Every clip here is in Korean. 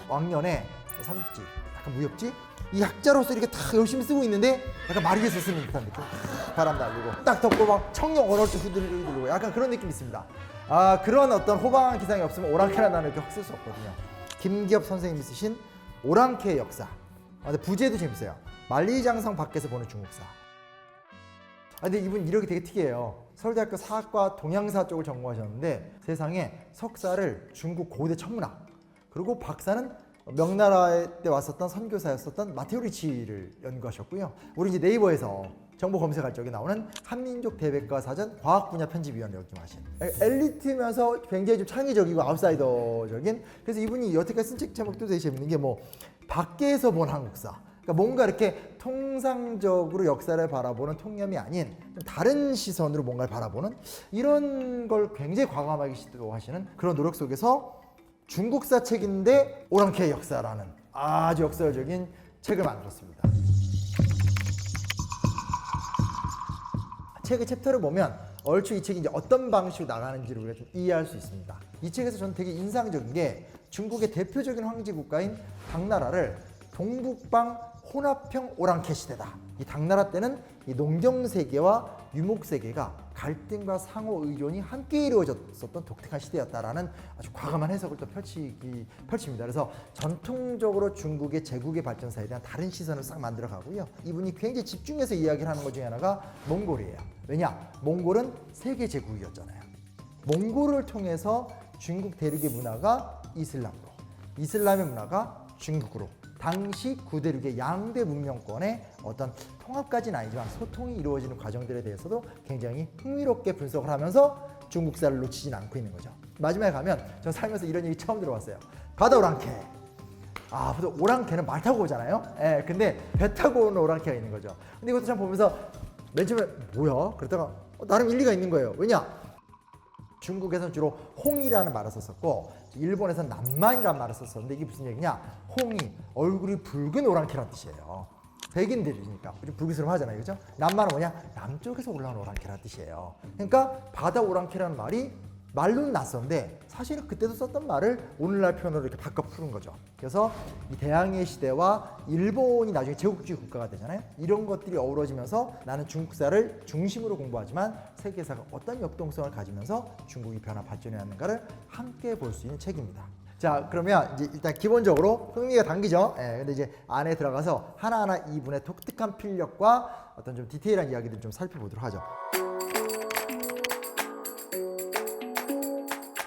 왕년에 삼국지, 약간 무협지? 이 학자로서 이렇게 다 열심히 쓰고 있는데 약간 마르게스 쓰는 듯한 느낌. 바람 날리고 딱 덮고 막 청룡 언어를 휘두르고 약간 그런 느낌이 있습니다. 그런 어떤 호방한 기상이 없으면 오랑캐라는 단어를 이렇게 확 쓸 수 없거든요. 김기엽 선생님이 쓰신 오랑캐의 역사. 근데 부제도 재밌어요. 만리장성 밖에서 보는 중국사. 근데 이분 이력이 되게 특이해요. 서울대학교 사학과 동양사 쪽을 전공하셨는데 세상에 석사를 중국 고대 천문학, 그리고 박사는 명나라 때 왔었던 선교사였었던 마테오 리치를 연구하셨고요. 우리 이제 네이버에서 정보 검색할 적에 나오는 한민족 대백과 사전 과학 분야 편집위원을 역임하신 엘리트면서 굉장히 좀 창의적이고 아웃사이더적인, 그래서 이분이 여태까지 쓴 책 제목도 되게 재밌는 게 뭐 밖에서 본 한국사, 그러니까 뭔가 이렇게 통상적으로 역사를 바라보는 통념이 아닌 좀 다른 시선으로 뭔가를 바라보는 이런 걸 굉장히 과감하게 시도하시는 그런 노력 속에서 중국사 책인데 오랑캐의 역사라는 아주 역사적인 책을 만들었습니다. 책의 챕터를 보면 얼추 이 책이 이제 어떤 방식으로 나가는지를 우리가 좀 이해할 수 있습니다. 이 책에서 저는 되게 인상적인 게 중국의 대표적인 황제 국가인 당나라를 동북방 혼합형 오랑캐 시대다. 이 당나라 때는 이 농경 세계와 유목 세계가 갈등과 상호 의존이 함께 이루어졌었던 독특한 시대였다라는 아주 과감한 해석을 또 펼칩니다. 그래서 전통적으로 중국의 제국의 발전사에 대한 다른 시선을 싹 만들어 가고요. 이분이 굉장히 집중해서 이야기를 하는 것 중에 하나가 몽골이에요. 왜냐? 몽골은 세계 제국이었잖아요. 몽골을 통해서 중국 대륙의 문화가 이슬람으로, 이슬람의 문화가 중국으로, 당시 구대륙의 양대 문명권의 어떤 통합까지는 아니지만 소통이 이루어지는 과정들에 대해서도 굉장히 흥미롭게 분석을 하면서 중국사를 놓치진 않고 있는 거죠. 마지막에 가면 저 살면서 이런 얘기 처음 들어봤어요. 바다 오랑캐. 보통 오랑캐는 말 타고 오잖아요. 근데 배 타고 오는 오랑캐가 있는 거죠. 근데 이것도 참 보면서 맨 처음에 뭐야? 그러다가 나름 일리가 있는 거예요. 왜냐? 중국에서는 주로 홍이라는 말을 썼었고 일본에서는 남만이라는 말을 썼었는데 이게 무슨 얘기냐? 홍이 얼굴이 붉은 오랑캐란 뜻이에요. 백인들이니까 좀 불기스름하잖아요, 그죠? 남만은 뭐냐? 남쪽에서 올라온 오랑캐란 뜻이에요. 그러니까 바다 오랑캐라는 말이 말로는 낯선데 사실은 그때도 썼던 말을 오늘날 표현으로 이렇게 바꿔 푸는 거죠. 그래서 이 대항해 시대와 일본이 나중에 제국주의 국가가 되잖아요. 이런 것들이 어우러지면서 나는 중국사를 중심으로 공부하지만 세계사가 어떤 역동성을 가지면서 중국이 변화 발전해 왔는가를 함께 볼 수 있는 책입니다. 자, 그러면 이제 일단 기본적으로 흥미가 당기죠. 근데 이제 안에 들어가서 하나하나 이분의 독특한 필력과 어떤 좀 디테일한 이야기들 좀 살펴보도록 하죠.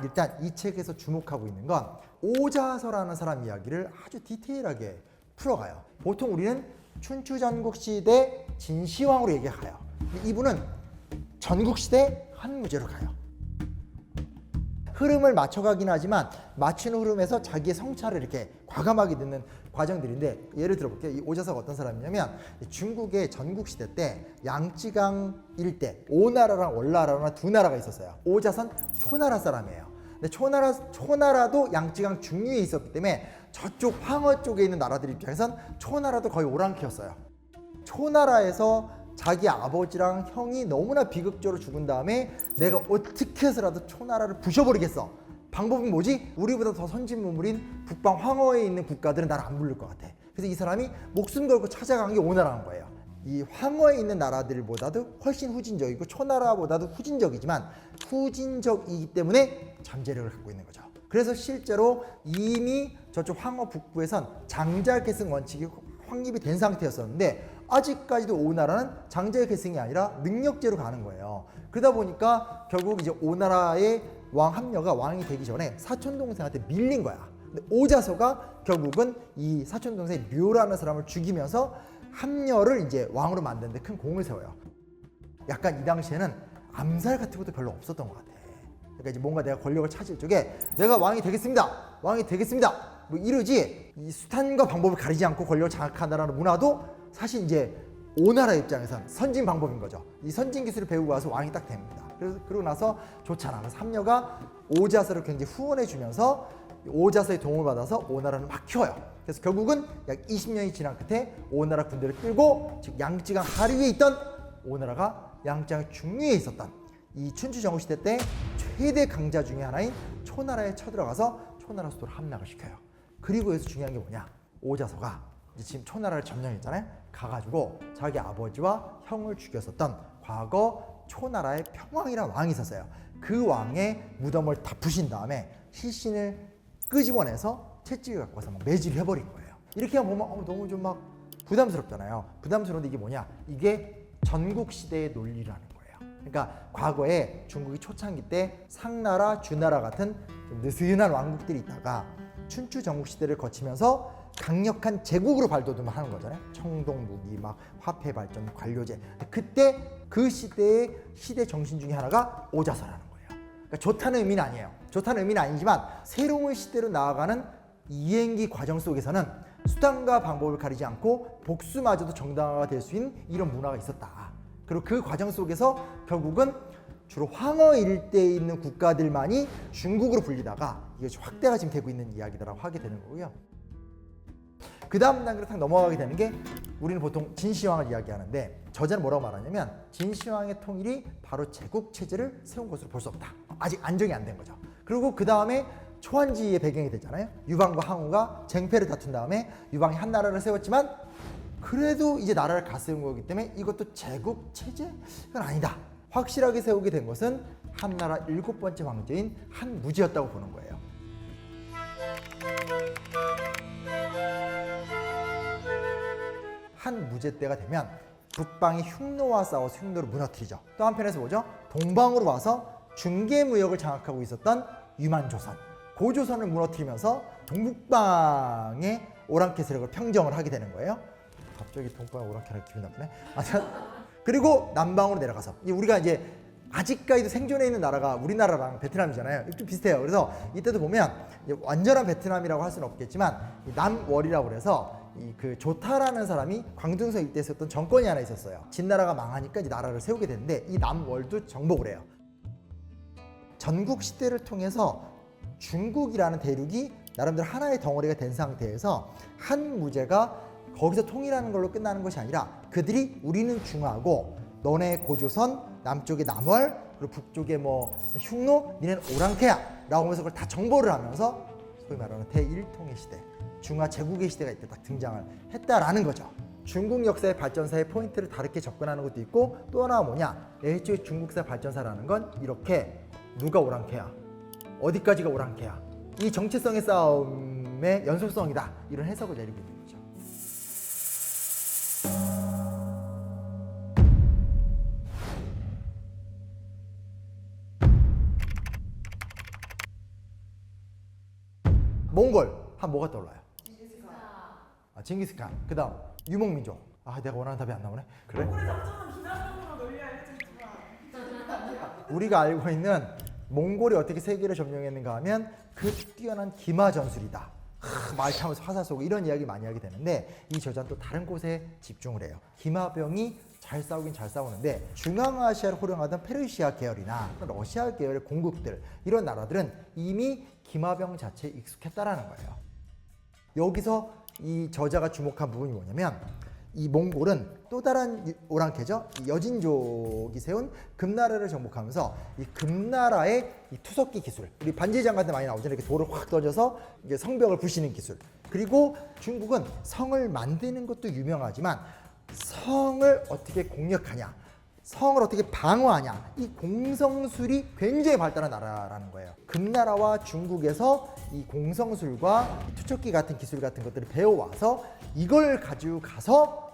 일단 이 책에서 주목하고 있는 건 오자서라는 사람 이야기를 아주 디테일하게 풀어가요. 보통 우리는 춘추전국시대 진시황으로 얘기해요. 근데 이분은 전국시대 한무제로 가요. 흐름을 맞춰가긴 하지만 맞추는 흐름에서 자기의 성찰을 이렇게 과감하게 넣는 과정들인데, 예를 들어볼게요. 이 오자서가 어떤 사람이냐면 중국의 전국시대 때 양쯔강 일대 오나라랑 월나라랑 두 나라가 있었어요. 오자선 초나라 사람이에요. 근데 초나라도 양쯔강 중류에 있었기 때문에 저쪽 황허 쪽에 있는 나라들 입장에선 초나라도 거의 오랑캐였어요. 초나라에서 자기 아버지랑 형이 너무나 비극적으로 죽은 다음에 내가 어떻게 해서라도 초나라를 부셔버리겠어. 방법은 뭐지? 우리보다 더 선진문물인 북방 황허에 있는 국가들은 나를 안 부를 것 같아. 그래서 이 사람이 목숨 걸고 찾아간 게 오나라인 거예요. 이 황허에 있는 나라들보다도 훨씬 후진적이고 초나라보다도 후진적이지만 후진적이기 때문에 잠재력을 갖고 있는 거죠. 그래서 실제로 이미 저쪽 황허 북부에선 장자계승 원칙이 확립이 된 상태였었는데 아직까지도 오나라는 장자의 계승이 아니라 능력제로 가는 거예요. 그러다 보니까 결국 이제 오나라의 왕 합녀가 왕이 되기 전에 사촌 동생한테 밀린 거야. 근데 오자서가 결국은 이 사촌 동생 류라는 사람을 죽이면서 합녀를 이제 왕으로 만드는데 큰 공을 세워요. 약간 이 당시에는 암살 같은 것도 별로 없었던 것 같아. 그러니까 이제 뭔가 내가 권력을 차질 적에 내가 왕이 되겠습니다. 왕이 되겠습니다. 뭐 이러지 이 수단과 방법을 가리지 않고 권력을 장악한다는 문화도 사실 이제 오나라 입장에선 선진 방법인 거죠. 이 선진 기술을 배우고 와서 왕이 딱 됩니다. 그래서 그러고 나서 좋잖아. 그래서 합녀가 오자서를 굉장히 후원해 주면서 오자서의 도움을 받아서 오나라를 막 키워요. 그래서 결국은 약 20년이 지난 끝에 오나라 군대를 끌고 즉 양쯔강 하류에 있던 오나라가 양쯔강 중류에 있었던 이 춘추전국시대 때 최대 강자 중에 하나인 초나라에 쳐들어가서 초나라 수도를 함락을 시켜요. 그리고 여기서 중요한 게 뭐냐? 오자서가 이제 지금 초나라를 점령했잖아요. 가가지고 자기 아버지와 형을 죽였었던 과거 초나라의 평왕이라는 왕이 있었어요. 그 왕의 무덤을 다 부신 다음에 시신을 끄집어내서 채찍을 갖고 와서 막 매질을 해버린 거예요. 이렇게 보면 너무 좀 막 부담스럽잖아요. 부담스러운데 이게 뭐냐? 이게 전국시대의 논리라는 거예요. 그러니까 과거에 중국이 초창기 때 상나라, 주나라 같은 좀 느슨한 왕국들이 있다가 춘추 전국시대를 거치면서 강력한 제국으로 발돋움을 하는 거잖아요. 청동무기, 막 화폐 발전, 관료제. 그때 그 시대의 시대 정신 중에 하나가 오자서라는 거예요. 그러니까 좋다는 의미는 아니에요. 좋다는 의미는 아니지만 새로운 시대로 나아가는 이행기 과정 속에서는 수단과 방법을 가리지 않고 복수마저도 정당화가 될 수 있는 이런 문화가 있었다. 그리고 그 과정 속에서 결국은 주로 황허 일대에 있는 국가들만이 중국으로 불리다가 이게 확대가 지금 되고 있는 이야기다라고 하게 되는 거고요. 그 다음 단계로 딱 넘어가게 되는 게 우리는 보통 진시황을 이야기하는데 저자는 뭐라고 말하냐면 진시황의 통일이 바로 제국 체제를 세운 것으로 볼 수 없다. 아직 안정이 안 된 거죠. 그리고 그 다음에 초한지의 배경이 되잖아요. 유방과 항우가 쟁패를 다툰 다음에 유방이 한 나라를 세웠지만 그래도 이제 나라를 가세운 거기 때문에 이것도 제국 체제? 이건 아니다. 확실하게 세우게 된 것은 한나라 7번째 황제인 한무지였다고 보는 거예요. 한무제 때가 되면 북방이 흉노와 싸워서 흉노를 무너뜨리죠. 또 한편에서 뭐죠? 동방으로 와서 중개무역을 장악하고 있었던 유만조선, 고조선을 무너뜨리면서 동북방의 오랑캐 세력을 평정을 하게 되는 거예요. 갑자기 동방의 오랑캐라 기분 나쁘네. 그리고 남방으로 내려가서 우리가 이제 아직까지도 생존해 있는 나라가 우리나라랑 베트남이잖아요. 좀 비슷해요. 그래서 이때도 보면 완전한 베트남이라고 할 수는 없겠지만 남월이라고 그래서 그 조타라는 사람이 광둥성 일대에 있었던 정권이 하나 있었어요. 진나라가 망하니까 이제 나라를 세우게 되는데 이 남월도 정복을 해요. 전국 시대를 통해서 중국이라는 대륙이 나름대로 하나의 덩어리가 된 상태에서 한무제가 거기서 통일하는 걸로 끝나는 것이 아니라 그들이 우리는 중하고 너네 고조선, 남쪽에 남월, 그리고 북쪽에 뭐 흉노, 니네는 오랑캐야 라고 하면서 그걸 다 정보를 하면서 소위 말하는 대일통의 시대, 중화 제국의 시대가 이때 딱 등장을 했다라는 거죠. 중국 역사의 발전사의 포인트를 다르게 접근하는 것도 있고 또 하나가 뭐냐, 애초에 중국사 발전사라는 건 이렇게 누가 오랑캐야, 어디까지가 오랑캐야, 이 정체성의 싸움의 연속성이다, 이런 해석을 내리고 있는 거죠. 몽골 하면 뭐가 떠올라요? 징기스칸. 그 다음 유목민족. 내가 원하는 답이 안 나오네. 그래? 몽골의 적절한 기나성으로 논리 알려주지만 우리가 알고 있는 몽골이 어떻게 세계를 점령했는가 하면 그 뛰어난 기마 전술이다. 말 타면서 화살 쏘고 이런 이야기 많이 하게 되는데 이 저자는 또 다른 곳에 집중을 해요. 기마병이 잘 싸우긴 잘 싸우는데 중앙아시아를 호령하던 페르시아 계열이나 러시아 계열의 공국들, 이런 나라들은 이미 기마병 자체에 익숙했다라는 거예요. 여기서 이 저자가 주목한 부분이 뭐냐면 이 몽골은 또 다른 오랑캐죠. 이 여진족이 세운 금나라를 정복하면서 이 금나라의 이 투석기 기술, 우리 반지의 장관 때 많이 나오잖아요. 이렇게 돌을 확 던져서 이게 성벽을 부시는 기술. 그리고 중국은 성을 만드는 것도 유명하지만 성을 어떻게 공략하냐, 성을 어떻게 방어하냐, 이 공성술이 굉장히 발달한 나라라는 거예요. 금나라와 중국에서 이 공성술과 투척기 같은 기술 같은 것들을 배워와서 이걸 가지고 가서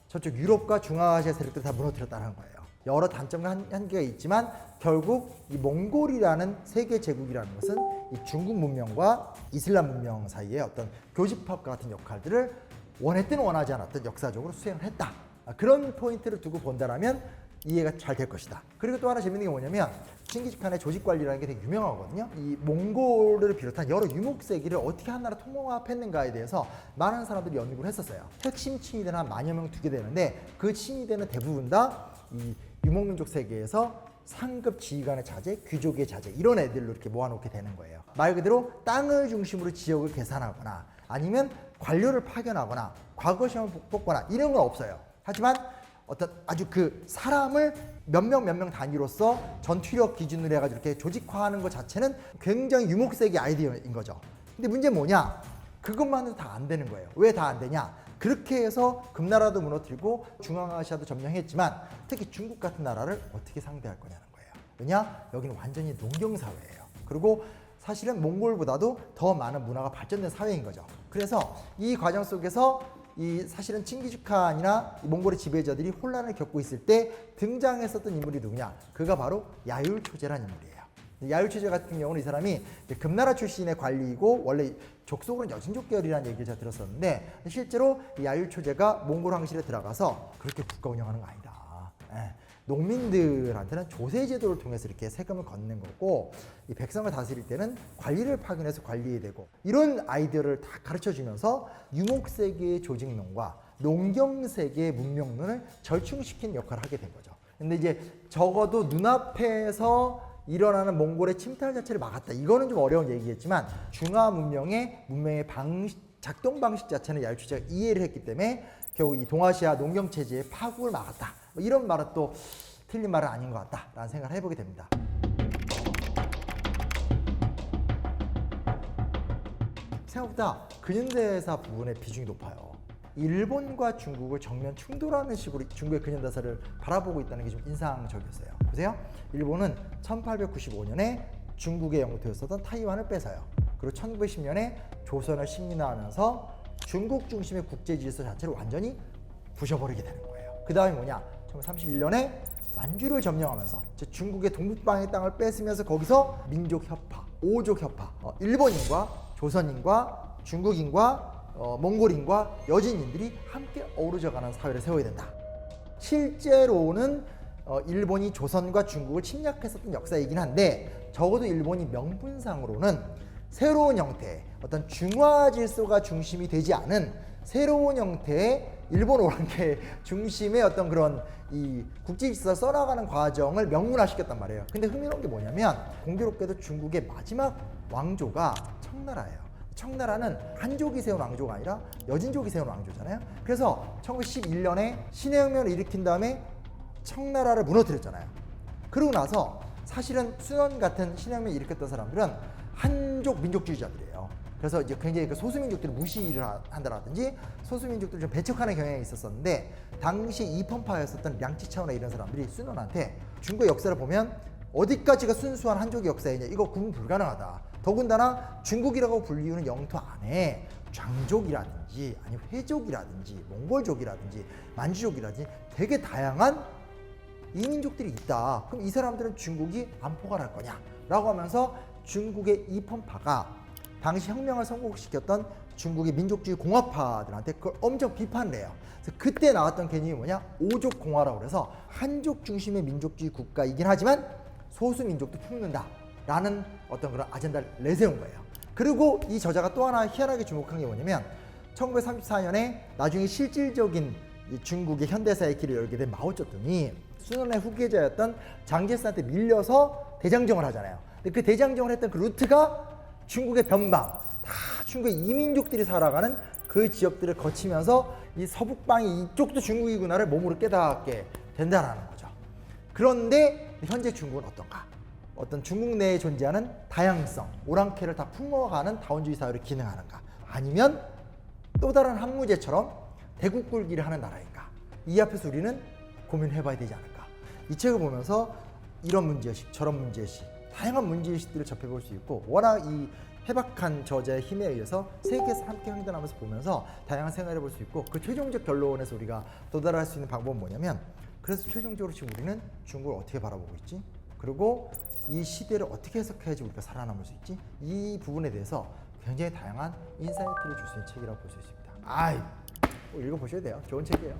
저쪽 유럽과 중앙아시아 세력들을 다 무너뜨렸다는 거예요. 여러 단점과 한계가 있지만 결국 이 몽골이라는 세계 제국이라는 것은 이 중국 문명과 이슬람 문명 사이의 어떤 교집합과 같은 역할들을 원했든 원하지 않았든 역사적으로 수행을 했다. 그런 포인트를 두고 본다라면 이해가 잘 될 것이다. 그리고 또 하나 재밌는 게 뭐냐면 칭기즈칸의 조직관리라는 게 되게 유명하거든요. 이 몽골을 비롯한 여러 유목세기를 어떻게 한 나라 통합했는가에 대해서 많은 사람들이 연구를 했었어요. 핵심 칭의대는 한 10,000여 명 두게 되는데 그 칭의대는 대부분 다 이 유목민족 세계에서 상급 지휘관의 자제, 귀족의 자제, 이런 애들로 이렇게 모아놓게 되는 거예요. 말 그대로 땅을 중심으로 지역을 계산하거나 아니면 관료를 파견하거나 과거 시험을 뽑거나 이런 건 없어요. 하지만 어떤 아주 그 사람을 몇 명 단위로서 전투력 기준으로 해가지고 이렇게 조직화하는 것 자체는 굉장히 유목세기 아이디어인 거죠. 근데 문제는 뭐냐? 그것만으로 다 안 되는 거예요. 왜 다 안 되냐? 그렇게 해서 금나라도 무너뜨리고 중앙아시아도 점령했지만 특히 중국 같은 나라를 어떻게 상대할 거냐는 거예요. 왜냐? 여기는 완전히 농경사회예요. 그리고 사실은 몽골보다도 더 많은 문화가 발전된 사회인 거죠. 그래서 이 과정 속에서 이 사실은 칭기즈칸이나 몽골의 지배자들이 혼란을 겪고 있을 때 등장했었던 인물이 누구냐? 그가 바로 야율초제라는 인물이에요. 야율초제 같은 경우는 이 사람이 금나라 출신의 관리이고 원래 족속으로는 여진족 계열이라는 얘기를 제가 들었었는데 실제로 이 야율초제가 몽골 황실에 들어가서 그렇게 국가 운영하는 거 아니다. 농민들한테는 조세 제도를 통해서 이렇게 세금을 걷는 거고 이 백성을 다스릴 때는 관리를 파견해서 관리해야 되고 이런 아이디어를 다 가르쳐 주면서 유목 세계의 조직론과 농경 세계의 문명론을 절충시킨 역할을 하게 된 거죠. 근데 이제 적어도 눈앞에서 일어나는 몽골의 침탈 자체를 막았다. 이거는 좀 어려운 얘기겠지만 중화 문명의 작동 방식 자체는 야율초제가 이해를 했기 때문에 결국 이 동아시아 농경 체제의 파국을 막았다. 이런 말은 또 틀린 말은 아닌 것 같다라는 생각을 해보게 됩니다. 생각보다 근현대사 부분의 비중이 높아요. 일본과 중국을 정면 충돌하는 식으로 중국의 근현대사를 바라보고 있다는 게 좀 인상적이었어요. 보세요. 일본은 1895년에 중국의 영토였었던 타이완을 뺏어요. 그리고 1910년에 조선을 식민화하면서 중국 중심의 국제 질서 자체를 완전히 부셔버리게 되는 거예요. 그 다음에 뭐냐? 1931년에 만주를 점령하면서 중국의 동북방의 땅을 뺏으면서 거기서 민족 협파, 오족 협파, 일본인과 조선인과 중국인과 몽골인과 여진인들이 함께 어우러져가는 사회를 세워야 된다. 실제로는 일본이 조선과 중국을 침략했었던 역사이긴 한데 적어도 일본이 명분상으로는 새로운 형태의 어떤 중화 질서가 중심이 되지 않은 새로운 형태의 일본 오랑캐 중심의 어떤 그런 이 국제 질서를 써나가는 과정을 명문화시켰단 말이에요. 근데 흥미로운 게 뭐냐면 공교롭게도 중국의 마지막 왕조가 청나라예요. 청나라는 한족이 세운 왕조가 아니라 여진족이 세운 왕조잖아요. 그래서 1911년에 신해혁명을 일으킨 다음에 청나라를 무너뜨렸잖아요. 그러고 나서 사실은 순원 같은 신해혁명을 일으켰던 사람들은 한족 민족주의자들이에요. 그래서 이제 굉장히 그 소수민족들을 무시를 한다라든지 소수민족들을 좀 배척하는 경향이 있었었는데 당시 이펀파였었던 량치차오나 이런 사람들이 순원한테 중국의 역사를 보면 어디까지가 순수한 한족의 역사이냐 이거 구분 불가능하다. 더군다나 중국이라고 불리우는 영토 안에 장족이라든지 아니면 회족이라든지 몽골족이라든지 만주족이라든지 되게 다양한 이민족들이 있다. 그럼 이 사람들은 중국이 안 포괄할 거냐? 라고 하면서 중국의 이펀파가 당시 혁명을 성공시켰던 중국의 민족주의 공화파들한테 그걸 엄청 비판을 해요. 그래서 그때 나왔던 개념이 뭐냐? 오족 공화라고 그래서 한족 중심의 민족주의 국가이긴 하지만 소수 민족도 품는다. 라는 어떤 그런 아젠다를 내세운 거예요. 그리고 이 저자가 또 하나 희한하게 주목한 게 뭐냐면 1934년에 나중에 실질적인 중국의 현대사의 길을 열게 된 마오쩌둥이 순원의 후계자였던 장제스한테 밀려서 대장정을 하잖아요. 근데 그 대장정을 했던 그 루트가 중국의 변방, 다 중국의 이민족들이 살아가는 그 지역들을 거치면서 이 서북방이 이쪽도 중국이구나를 몸으로 깨닫게 된다는 거죠. 그런데 현재 중국은 어떤가? 어떤 중국 내에 존재하는 다양성, 오랑캐를 다 품어가는 다원주의 사회로 기능하는가? 아니면 또 다른 한무제처럼 대국 굴기를 하는 나라인가? 이 앞에서 우리는 고민해봐야 되지 않을까? 이 책을 보면서 이런 문제의식, 저런 문제의식, 다양한 문제의식들을 접해볼 수 있고 워낙 이 해박한 저자의 힘에 의해서 세계에서 함께 횡단하면서 보면서 다양한 생각을 해볼 수 있고 그 최종적 결론에서 우리가 도달할 수 있는 방법은 뭐냐면 그래서 최종적으로 지금 우리는 중국을 어떻게 바라보고 있지? 그리고 이 시대를 어떻게 해석해야지 우리가 살아남을 수 있지? 이 부분에 대해서 굉장히 다양한 인사이트를 줄 수 있는 책이라고 볼 수 있습니다. 꼭 읽어보셔야 돼요. 좋은 책이에요.